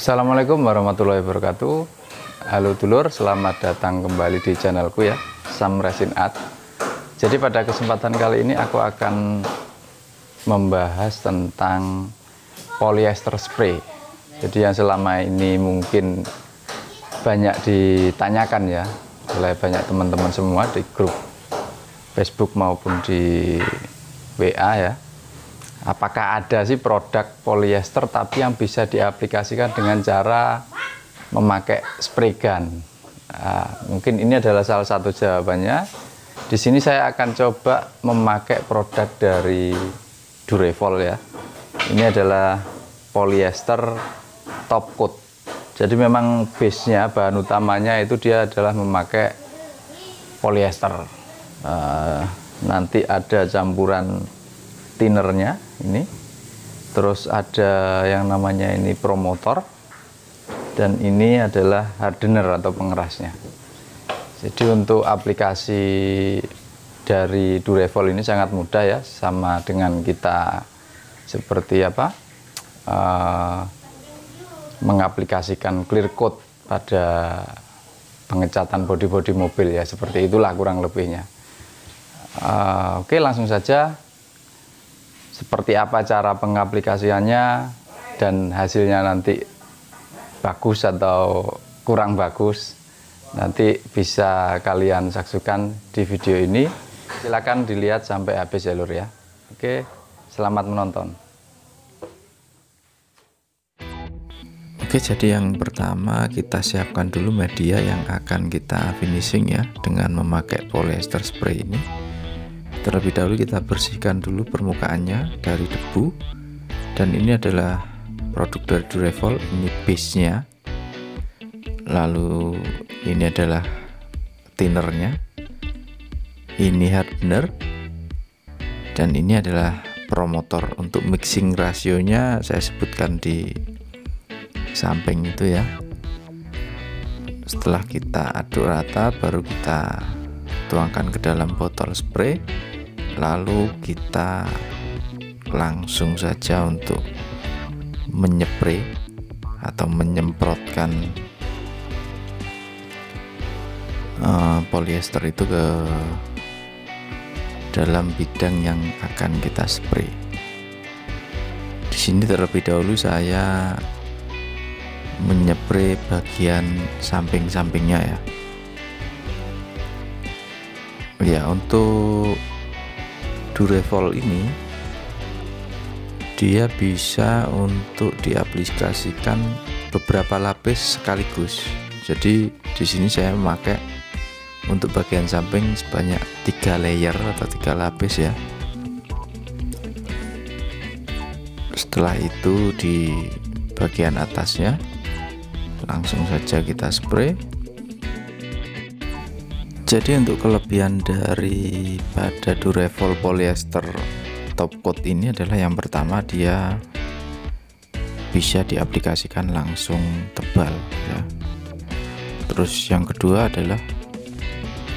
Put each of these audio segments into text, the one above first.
Assalamualaikum warahmatullahi wabarakatuh. Halo dulur, selamat datang kembali di channelku ya, Sam Resin Art. Jadi pada kesempatan kali ini aku akan membahas tentang polyester spray. Jadi yang selama ini mungkin banyak ditanyakan ya oleh banyak teman-teman semua di grup Facebook maupun di WA ya. Apakah ada sih produk polyester tapi yang bisa diaplikasikan dengan cara memakai spray gun? Nah, mungkin ini adalah salah satu jawabannya. Di sini saya akan coba memakai produk dari Durevol ya. Ini adalah polyester top coat. Jadi memang base-nya, bahan utamanya itu dia adalah memakai polyester. Nanti ada campuran thinnernya ini, terus ada yang namanya ini promotor, dan ini adalah hardener atau pengerasnya. Jadi untuk aplikasi dari Durevol ini sangat mudah ya, sama dengan kita seperti apa mengaplikasikan clear coat pada pengecatan bodi-bodi mobil ya, seperti itulah kurang lebihnya. Oke, langsung saja. Seperti apa cara pengaplikasiannya dan hasilnya nanti bagus atau kurang bagus, nanti bisa kalian saksikan di video ini. Silakan dilihat sampai habis ya lur ya. Oke, selamat menonton. Oke, jadi yang pertama kita siapkan dulu media yang akan kita finishing ya dengan memakai polyester spray ini. Terlebih dahulu kita bersihkan dulu permukaannya dari debu, dan ini adalah produk dari Durevol, ini base nya, lalu ini adalah thinnernya, ini hardener, dan ini adalah promotor. Untuk mixing rasionya saya sebutkan di samping itu ya. Setelah kita aduk rata, baru kita tuangkan ke dalam botol spray, lalu kita langsung saja untuk menyepray atau menyemprotkan polyester itu ke dalam bidang yang akan kita spray. Di sini terlebih dahulu saya menyepray bagian samping-sampingnya ya. Ya, untuk Durevol ini dia bisa untuk diaplikasikan beberapa lapis sekaligus. Jadi di sini saya memakai untuk bagian samping sebanyak 3 layer atau 3 lapis ya. Setelah itu di bagian atasnya langsung saja kita spray. Jadi untuk kelebihan daripada Durevol polyester top coat ini adalah yang pertama, dia bisa diaplikasikan langsung tebal ya. Terus yang kedua adalah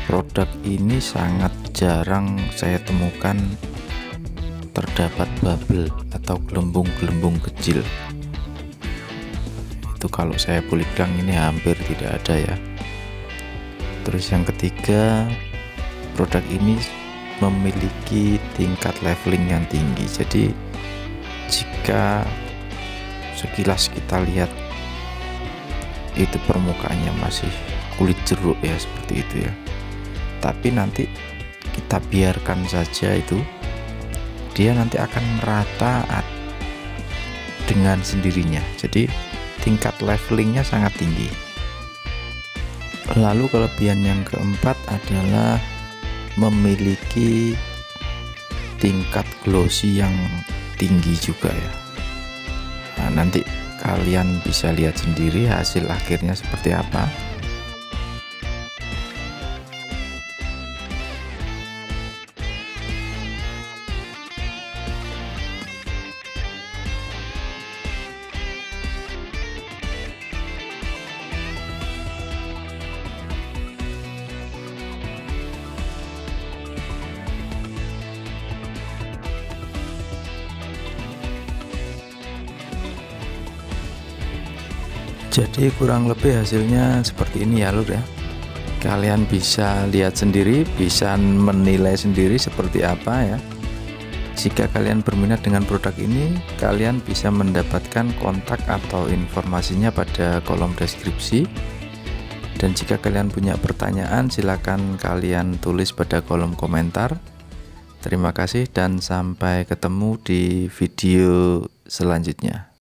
produk ini sangat jarang saya temukan terdapat bubble atau gelembung-gelembung kecil. Itu kalau saya boleh bilang ini hampir tidak ada ya. Terus yang ketiga, produk ini memiliki tingkat leveling yang tinggi. Jadi jika sekilas kita lihat itu permukaannya masih kulit jeruk ya, seperti itu ya, tapi nanti kita biarkan saja itu, dia nanti akan merata dengan sendirinya. Jadi tingkat levelingnya sangat tinggi. Lalu kelebihan yang keempat adalah memiliki tingkat glossy yang tinggi juga ya. Nah, nanti kalian bisa lihat sendiri hasil akhirnya seperti apa. Jadi kurang lebih hasilnya seperti ini ya lur ya. Kalian bisa lihat sendiri, bisa menilai sendiri seperti apa ya. Jika kalian berminat dengan produk ini, kalian bisa mendapatkan kontak atau informasinya pada kolom deskripsi. Dan jika kalian punya pertanyaan, silakan kalian tulis pada kolom komentar. Terima kasih dan sampai ketemu di video selanjutnya.